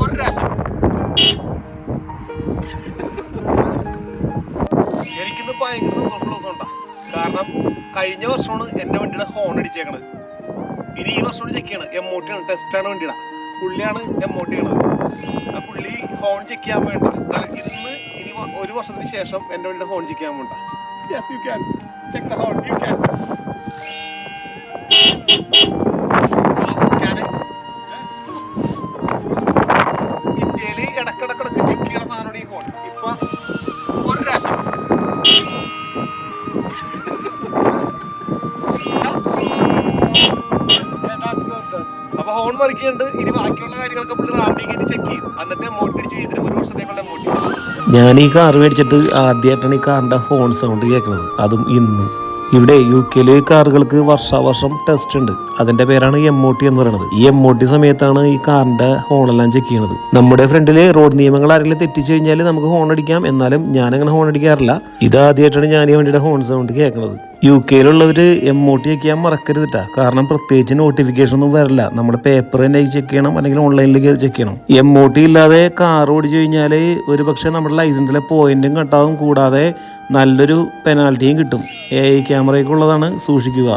ഒരു രസം. എനിക്കിന്ന് ഭയങ്കര സന്തോഷമുള്ള ദിവസമുണ്ടാ. കാരണം കഴിഞ്ഞ വർഷമാണ് എന്റെ വണ്ടിയുടെ ഹോൺ അടിച്ചേക്കണത്. ഇനി ഈ വർഷം ചെക്ക് ചെയ്യണം. MOT ആണ്, ടെസ്റ്റാണ് വണ്ടിയുടെ. പുള്ളിയാണ് MOT ചെയ്യണത്. ആ പുള്ളി ഹോൺ ചെക്ക് ചെയ്യാൻ വേണ്ട. ഇന്ന് ഇനി ഒരു വർഷത്തിന് ശേഷം എന്റെ വണ്ടിയുടെ ഹോൺ ചെക്ക് ചെയ്യാൻ വേണ്ട. Yes, you can. Check the horn. You can. ഇന്ത്യയില് ഇടക്കിടക്കിടക്ക് ചെക്ക് ചെയ്യണ സാധനമാണ് ഈ ഹോൺ. ഇപ്പൊ ഒരു രസം. അപ്പൊ ഹോൺ മറിക്കുന്നുണ്ട്. ഇനി ബാക്കിയുള്ള കാര്യങ്ങളൊക്കെ പുള്ളി റാമ്പിങ് ചെക്ക് ചെയ്യും. എന്നിട്ട് MOT അടിച്ച് ഇതിന് ഒരു വർഷത്തേക്കുള്ള MOT. ഞാൻ ഈ കാർ മേടിച്ചിട്ട് ആദ്യമായിട്ടാണ് ഈ കാറിന്റെ ഹോൺ സൗണ്ട് കേൾക്കുന്നത്, അതും ഇന്ന്. ഇവിടെ UK കാറുകൾക്ക് വർഷാവർഷം ടെസ്റ്റ് ഉണ്ട്. അതിന്റെ പേരാണ് MOT എന്ന് പറയുന്നത്. ഈ MOT സമയത്താണ് ഈ കാറിന്റെ ഹോണെല്ലാം ചെക്ക് ചെയ്യുന്നത്. നമ്മുടെ ഫ്രണ്ടില് റോഡ് നിയമങ്ങൾ ആരെങ്കിലും തെറ്റിച്ചു കഴിഞ്ഞാൽ നമുക്ക് ഹോൺ അടിക്കാം. എന്നാലും ഞാനങ്ങനെ ഹോൺ അടിക്കാറില്ല. ഇതാദ്യമായിട്ടാണ് ഞാൻ ഈ വണ്ടിയുടെ ഹോൺ സൗണ്ട് കേൾക്കുന്നത്. UK MOT ചെക്ക് ചെയ്യാൻ മറക്കരുതിട്ടാ. കാരണം പ്രത്യേകിച്ച് നോട്ടിഫിക്കേഷൻ ഒന്നും വരില്ല. നമ്മുടെ പേപ്പർ തന്നെ ചെക്ക് ചെയ്യണം, അല്ലെങ്കിൽ ഓൺലൈനിലേക്ക് ചെക്ക് ചെയ്യണം. MOT ഇല്ലാതെ കാർ ഓടിച്ചു കഴിഞ്ഞാൽ ഒരു പക്ഷേ നമ്മുടെ ലൈസൻസിലെ പോയിന്റും കട്ടാവും. കൂടാതെ നല്ലൊരു പെനാൽറ്റിയും കിട്ടും. AI ക്യാമറയൊക്കെ ഉള്ളതാണ്, സൂക്ഷിക്കുക.